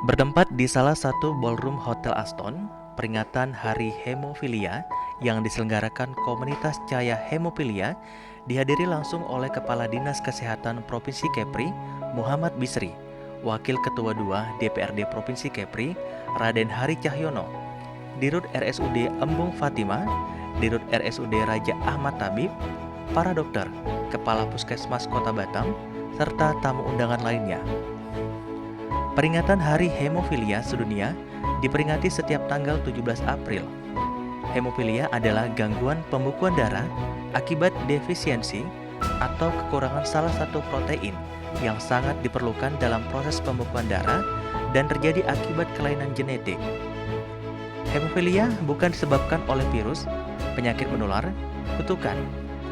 Bertempat di salah satu ballroom Hotel Aston, peringatan Hari Hemofilia yang diselenggarakan komunitas Cahaya Hemofilia dihadiri langsung oleh Kepala Dinas Kesehatan Provinsi Kepri, Muhammad Bisri, Wakil Ketua II DPRD Provinsi Kepri, Raden Hari Cahyono, Dirut RSUD Embung Fatima, Dirut RSUD Raja Ahmad Tabib, para dokter, Kepala Puskesmas Kota Batam, serta tamu undangan lainnya. Peringatan Hari Hemofilia Sedunia diperingati setiap tanggal 17 April. Hemofilia adalah gangguan pembekuan darah akibat defisiensi atau kekurangan salah satu protein yang sangat diperlukan dalam proses pembekuan darah dan terjadi akibat kelainan genetik. Hemofilia bukan disebabkan oleh virus, penyakit menular, kutukan,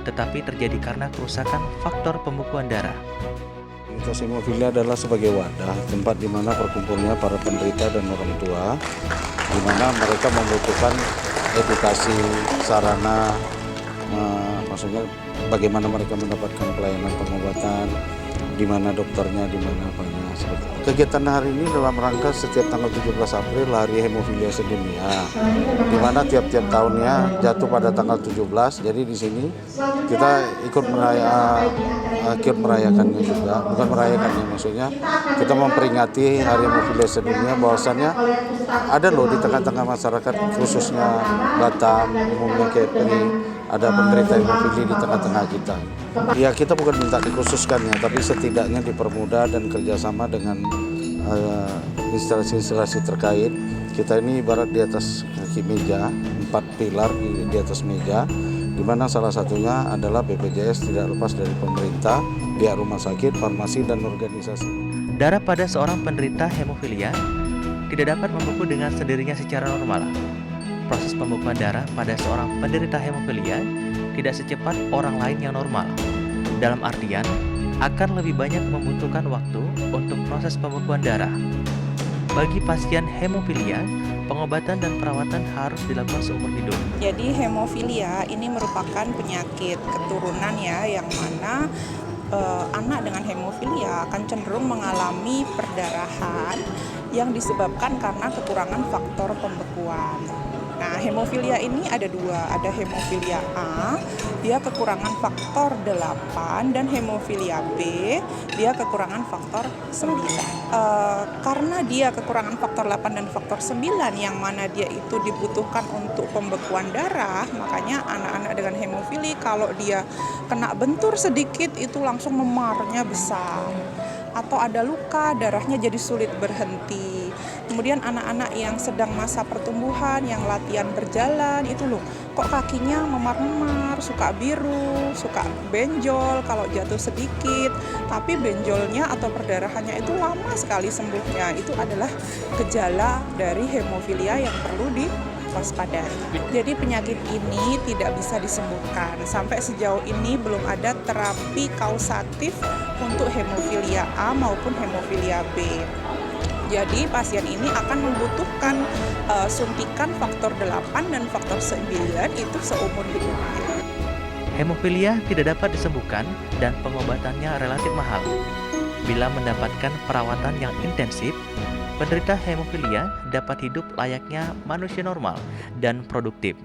tetapi terjadi karena kerusakan faktor pembekuan darah. Komunitas hemofilia adalah sebagai wadah tempat di mana berkumpulnya para penderita dan orang tua, di mana mereka membutuhkan edukasi, sarana, maksudnya bagaimana mereka mendapatkan pelayanan pengobatan, di mana dokternya, di mana apanya. Seperti itu. Kegiatan hari ini dalam rangka setiap tanggal 17 April Hari Hemofilia Sedunia, di mana tiap-tiap tahunnya jatuh pada tanggal 17. Jadi di sini kita ikut merayakannya juga, bukan merayakannya, maksudnya kita memperingati Hari Hemofilia Sedunia, bahwasannya ada loh di tengah-tengah masyarakat, khususnya Batam, umumnya Kepri, ada penderita hemofilia di tengah-tengah kita. Ya kita bukan minta dikhususkannya, tapi setidaknya dipermudah dan kerjasama dengan instansi-instansi terkait. Kita ini ibarat di atas kaki meja, 4 pilar di atas meja, di mana salah satunya adalah BPJS, tidak lepas dari pemerintah, pihak rumah sakit, farmasi, dan organisasi. Darah pada seorang penderita hemofilia tidak dapat membeku dengan sendirinya secara normal. Proses pembekuan darah pada seorang penderita hemofilia tidak secepat orang lain yang normal. Dalam artian, akan lebih banyak membutuhkan waktu untuk proses pembekuan darah. Bagi pasien hemofilia, pengobatan dan perawatan harus dilakukan seumur hidup. Jadi hemofilia ini merupakan penyakit keturunan ya, yang mana anak dengan hemofilia akan cenderung mengalami perdarahan yang disebabkan karena kekurangan faktor pembekuan. Nah, hemofilia ini ada dua, ada hemofilia A, dia kekurangan faktor 8, dan hemofilia B, dia kekurangan faktor 9. Karena dia kekurangan faktor 8 dan faktor 9, yang mana dia itu dibutuhkan untuk pembekuan darah, makanya anak-anak dengan hemofili kalau dia kena bentur sedikit itu langsung memarnya besar. Atau ada luka, darahnya jadi sulit berhenti. Kemudian anak-anak yang sedang masa pertumbuhan, yang latihan berjalan, itu loh, kok kakinya memar-memar, suka biru, suka benjol kalau jatuh sedikit. Tapi benjolnya atau perdarahannya itu lama sekali sembuhnya. Itu adalah gejala dari hemofilia yang perlu diwaspadai. Jadi penyakit ini tidak bisa disembuhkan. Sampai sejauh ini belum ada terapi kausatif untuk hemofilia A maupun hemofilia B. Jadi pasien ini akan membutuhkan suntikan faktor 8 dan faktor 9 itu seumur hidupnya. Hemofilia tidak dapat disembuhkan dan pengobatannya relatif mahal. Bila mendapatkan perawatan yang intensif, penderita hemofilia dapat hidup layaknya manusia normal dan produktif.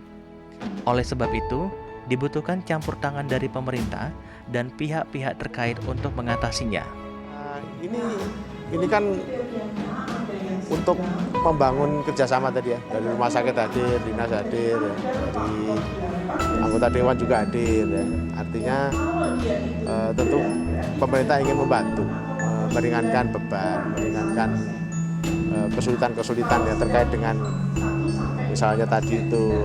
Oleh sebab itu, dibutuhkan campur tangan dari pemerintah dan pihak-pihak terkait untuk mengatasinya. Ini kan untuk membangun kerjasama tadi ya, dari rumah sakit hadir, dinas hadir, dari anggota dewan juga hadir ya. Artinya tentu pemerintah ingin membantu, meringankan beban, meringankan kesulitan-kesulitan yang terkait dengan misalnya tadi itu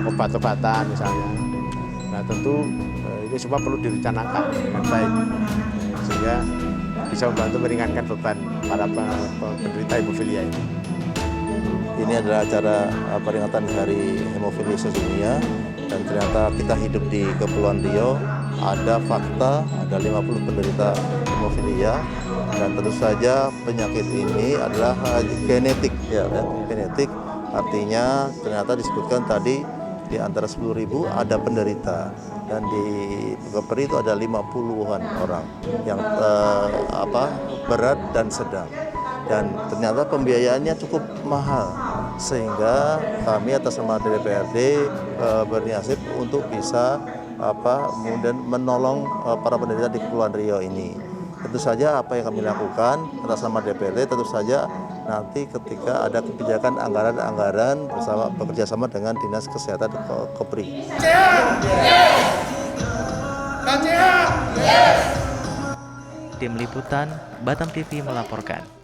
obat-obatan misalnya. Nah tentu ini semua perlu direncanakan dengan baik sehingga bisa membantu meringankan beban para penderita hemofilia ini. Ini adalah acara peringatan Hari Hemofilia Sedunia, dan ternyata kita hidup di Kepulauan Riau, ada fakta, ada 50 penderita hemofilia, dan tentu saja penyakit ini adalah genetik, ya, genetik. Artinya ternyata disebutkan tadi di antara 10.000 ada penderita, dan di Kepri itu ada 50-an orang yang berat dan sedang. dan ternyata pembiayaannya cukup mahal, sehingga kami atas nama DPRD berinisiatif untuk bisa kemudian menolong para penderita di Kepulauan Riau ini. Tentu saja apa yang kami lakukan atas nama DPRD, tentu saja nanti ketika ada kebijakan anggaran-anggaran bekerja sama dengan Dinas Kesehatan Kepri. Tim Liputan Batam TV melaporkan.